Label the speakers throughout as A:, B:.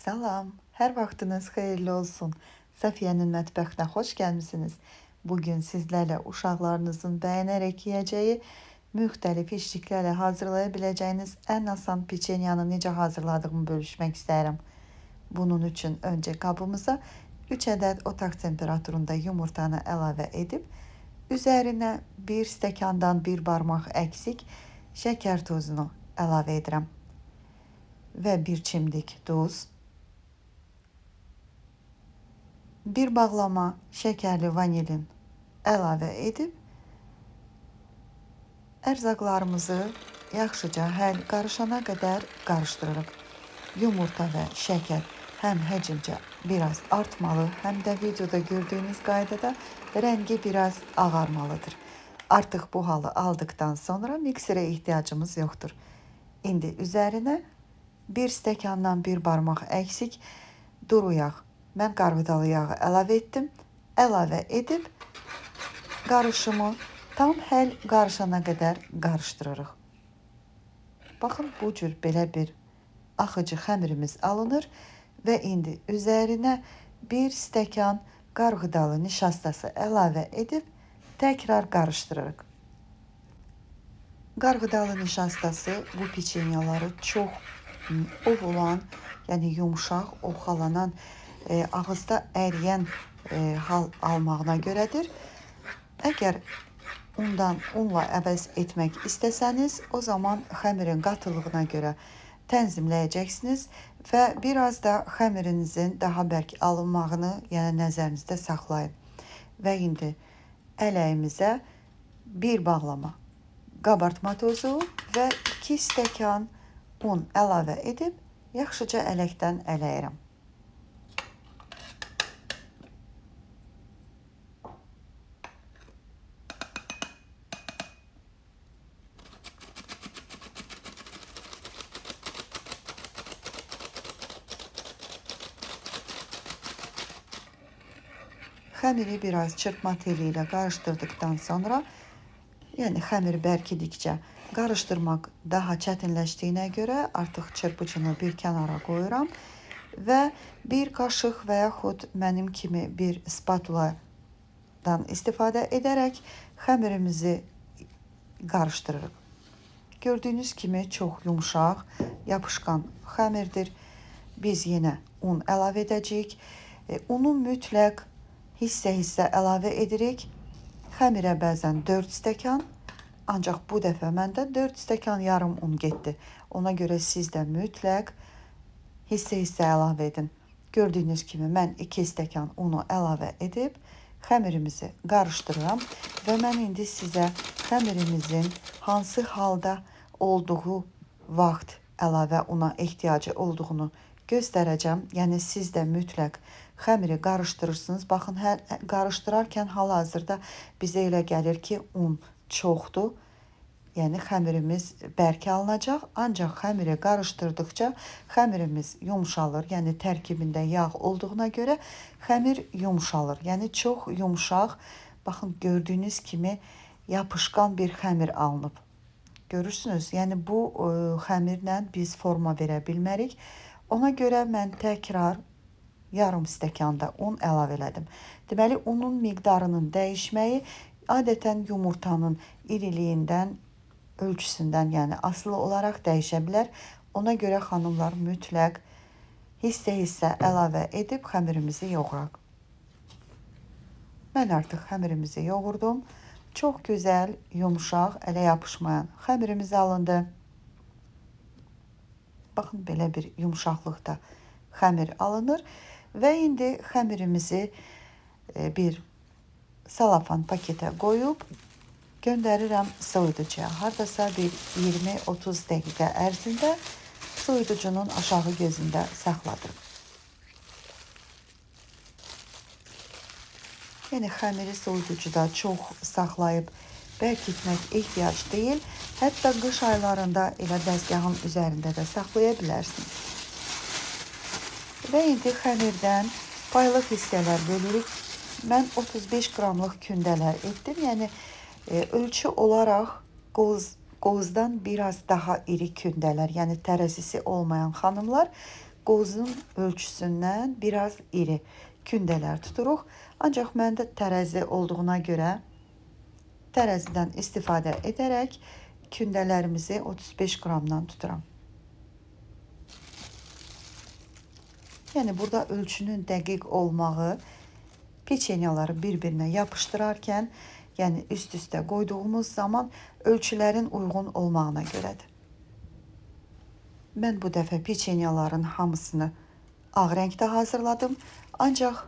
A: Salam, hər vaxtınız xeyirli olsun. Səfiyyənin mətbəxinə xoş gəlmisiniz. Bugün sizlərlə uşaqlarınızın bəyənərək yeyəcəyi müxtəlif içliklərlə hazırlaya biləcəyiniz ən asan peçenyanı necə hazırladığımı bölüşmək istəyirəm. Bunun üçün öncə qabımıza 3 ədəd otaq temperaturunda yumurtanı əlavə edib, üzərinə 1 stəkandan 1 barmaq əksik şəkər tozunu əlavə edirəm və 1 çimdik duz, 1 bağlama şəkərli vanilin əlavə edib, ərzaqlarımızı yaxşıca qarışana qədər qarışdırırıq. Yumurta və şəkər həm həcmcə biraz artmalı, həm də videoda gördüyünüz qaydada rəngi biraz ağarmalıdır. Artıq bu halı aldıqdan sonra mikserə ehtiyacımız yoxdur. İndi üzərinə 1 stəkandan 1 barmaq əksik duru yağ, mən qarğıdalı yağı əlavə etdim. Əlavə edib qarışımı tam həll qarışana qədər qarışdırırıq. Baxın, bu cür belə bir axıcı xəmirimiz alınır və indi üzərinə 1 stəkan qarğıdalı nişastası əlavə edib təkrar qarışdırırıq. Qarğıdalı nişastası bu peçenyaları çox ovulan, yəni yumşaq, oxalanan, ağızda əriyən hal almağına görədir. Əgər unla əvəz etmək istəsəniz, o zaman xəmirin qatılığına görə tənzimləyəcəksiniz və biraz da xəmirinizin daha bərk alınmağını, yəni nəzərinizdə saxlayın. Və indi ələyimizə 1 bağlama qabartma tozu və 2 stəkan un əlavə edib yaxşıca ələkdən ələyirəm. Xəmiri biraz çırpma teli ilə qarışdırdıqdan sonra, yəni xəmir bərkidikcə qarışdırmaq daha çətinləşdiyinə görə artıq çırpıcını bir kənara qoyuram və 1 qaşıq və yaxud mənim kimi bir spatuladan istifadə edərək xəmirimizi qarışdırırıq. Gördüyünüz kimi çox yumşaq, yapışqan xəmirdir. Biz yenə un əlavə edəcəyik. Unu mütləq hissə əlavə edirik. Xəmirə bəzən 4 stəkan, ancaq bu dəfə məndə 4 stəkan yarım un getdi. Ona görə siz də mütləq hissə əlavə edin. Gördüyünüz kimi mən 2 stəkan unu əlavə edib xəmirimizi qarışdırıram və mən indi sizə xəmirimizin hansı halda olduğu vaxt əlavə una ehtiyacı olduğunu göstərəcəm. Yəni siz də mütləq xəmiri qarışdırırsınız. Baxın, qarışdırarkən hal-hazırda bizə elə gəlir ki, un çoxdur. Yəni xəmirimiz bərk alınacaq, ancaq xəmiri qarışdırdıqca xəmirimiz yumşalır. Yəni tərkibində yağ olduğuna görə xəmir yumşalır. Yəni çox yumşaq, baxın, gördüyünüz kimi yapışqan bir xəmir alınıb. Görürsünüz, yəni bu xəmirlə biz forma verə bilmərik. Ona görə mən təkrar yarım stəkanda un əlavə elədim. Deməli, unun miqdarının dəyişməyi adətən yumurtanın iriliyindən, ölçüsündən, yəni asılı olaraq dəyişə bilər. Ona görə xanımlar mütləq hissə əlavə edib xəmirimizi yoğuraq. Mən artıq xəmirimizi yoğurdum. Çox gözəl, yumşaq, ələ yapışmayan xəmirimiz alındı. Baxın, belə bir yumşaqlıqda xəmir alınır və indi xəmirimizi bir salafan paketə qoyub göndərirəm soyuducuya. Hardasa bir 20-30 dəqiqə ərzində soyuducunun aşağı gözündə saxladırıq. Yəni xəmiri soyuducuda çox saxlayıb bərkitmək ehtiyac deyil. Hətta qış aylarında elə dəzgahın üzərində də saxlaya bilərsiniz. Və indi xəmirdən paylıq hissələr bölürük. Mən 35 qramlıq kündələr etdim. Yəni ölçü olaraq qozdan biraz daha iri kündələr, yəni tərəzisi olmayan xanımlar qozun ölçüsündən biraz iri kündələr tuturuq. Ancaq məndə tərəzi olduğuna görə tərəzidən istifadə edərək kündələrimizi 35 qramdan tuturam. Yəni burada ölçünün dəqiq olmağı peçenyaları bir-birinə yapışdırarkən, yəni üst-üstə qoyduğumuz zaman ölçülərin uyğun olmağına görədir. Mən bu dəfə peçenyaların hamısını ağ rəngdə hazırladım. Ancaq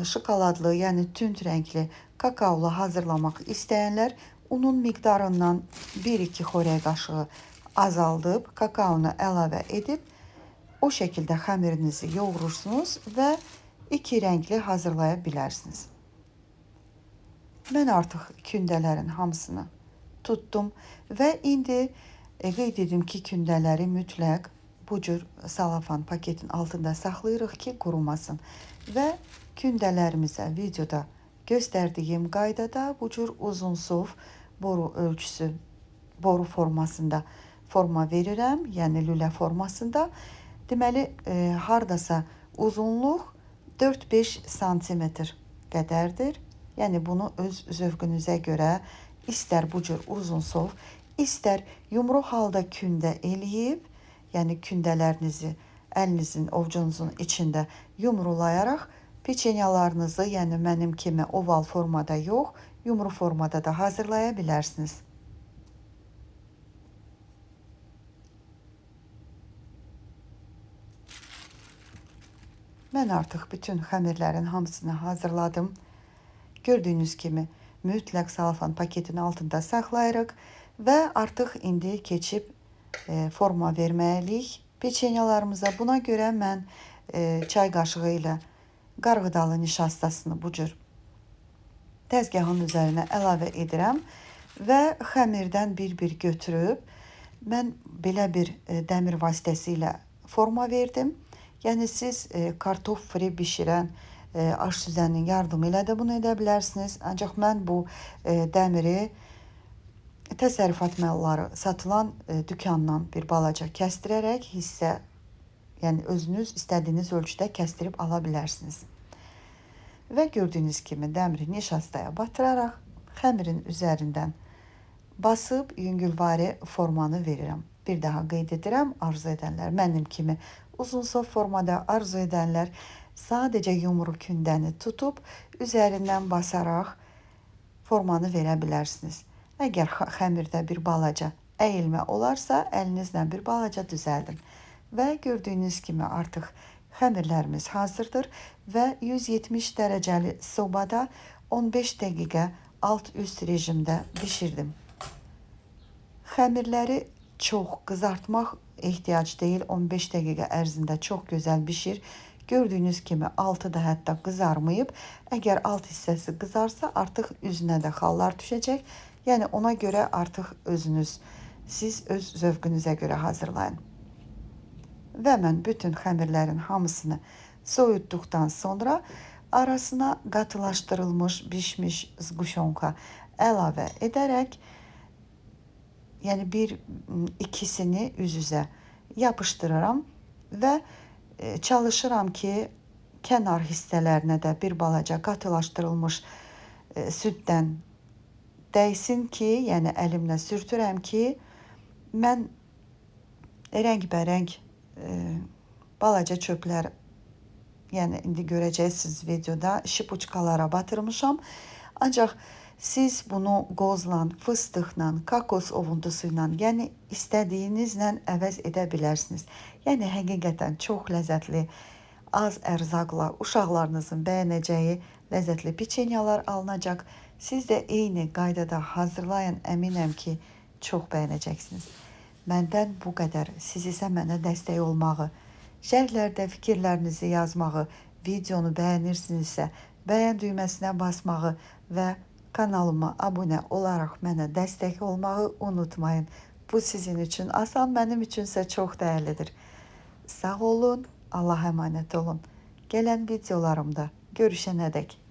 A: şokoladlı, yəni tünd rəngli, kakaolu hazırlamaq istəyənlər unun miqdarından 1-2 xörək qaşığı azaldıb, kakaonu əlavə edib, o şəkildə xəmirinizi yoğurursunuz və 2 rəngli hazırlaya bilərsiniz. Mən artıq kündələrin hamısını tutdum və indi qeyd edim ki, kündələri mütləq bu cür salafan paketin altında saxlayırıq ki, qurumasın. Və kündələrimizə videoda göstərdiyim qaydada bu cür uzunsov boru ölçüsü, boru formasında forma verirəm, yəni lülə formasında. Deməli, hardasa uzunluq 4-5 santimetr qədərdir. Yəni bunu öz zövqünüzə görə istər bu cür uzunsov, istər yumru halda kündə eləyib, yəni kündələrinizi əlinizin, ovcunuzun içində yumrulayaraq peçenyalarınızı, yəni mənim kimi oval formada yox, yumru formada da hazırlaya bilərsiniz. Mən artıq bütün xəmirlərin hamısını hazırladım. Gördüyünüz kimi mütləq salafan paketin altında saxlayırıq və artıq indi keçib forma verməliyik peçenyalarımıza. Buna görə mən çay qaşığı ilə qarğıdalı nişastasını bu cür təzgahın üzərinə əlavə edirəm və xəmirdən bir-bir götürüb mən belə bir dəmir vasitəsilə forma verdim. Yəni siz kartof fri bişirən aşüzənin yardımı ilə də bunu edə bilərsiniz. Ancaq mən bu dəmiri təsərrüfat malları satılan dükandan bir balaca kəstirərək hissə, yəni özünüz istədiyiniz ölçüdə kəstirib ala bilərsiniz. Və gördüyünüz kimi dəmiri nişastaya batıraraq xəmirin üzərindən basıb yüngülvari formanı verirəm. Bir daha qeyd edirəm, arzu edənlər, mənim kimi uzunsov formada arzu edənlər sadəcə yumru kündəni tutub üzərindən basaraq formanı verə bilərsiniz. Əgər xəmirdə bir balaca əyilmə olarsa, əlinizlə bir balaca düzəldin. Və gördüyünüz kimi artıq xəmirlərimiz hazırdır və 170 dərəcəli sobada 15 dəqiqə alt-üst rejimdə bişirdim. Xəmirləri çox qızartmaq ehtiyac deyil, 15 dəqiqə ərzində çox gözəl bişir. Gördüyünüz kimi altı da hətta qızarmayıb. Əgər alt hissəsi qızarsa, artıq üzünə də xallar düşəcək. Yəni ona görə artıq siz öz zövqünüzə görə hazırlayın. Və mən bütün xəmirlərin hamısını soyutduqdan sonra arasına qatılaşdırılmış bişmiş zquşonka əlavə edərək, yəni ikisini üz-üzə yapışdırıram və çalışıram ki, kənar hissələrinə də bir balaca qatılaşdırılmış süddən dəysin ki, yəni əlimlə sürtürəm ki, mən rəngbərəng balaca çöplər, yəni indi görəcəksiniz videoda, şipuçkalara batırmışam. Ancaq siz bunu qozla, fıstıqla, kakos ovuntusu ilə, yəni istədiyinizlə əvəz edə bilərsiniz. Yəni həqiqətən çox ləzzətli, az ərzaqla uşaqlarınızın bəyənəcəyi ləzzətli peçenyalar alınacaq. Siz də eyni qaydada hazırlayın, əminəm ki, çox bəyənəcəksiniz. Məndən bu qədər. Siz isə mənə dəstək olmağı, şərhlərdə fikirlərinizi yazmağı, videonu bəyənirsinizsə, bəyən düyməsinə basmağı və kanalıma abunə olaraq mənə dəstək olmağı unutmayın. Bu sizin üçün asan, mənim üçünsə çox dəyərlidir. Sağ olun, Allah'a əmanət olun. Gələn videolarımda görüşənədək.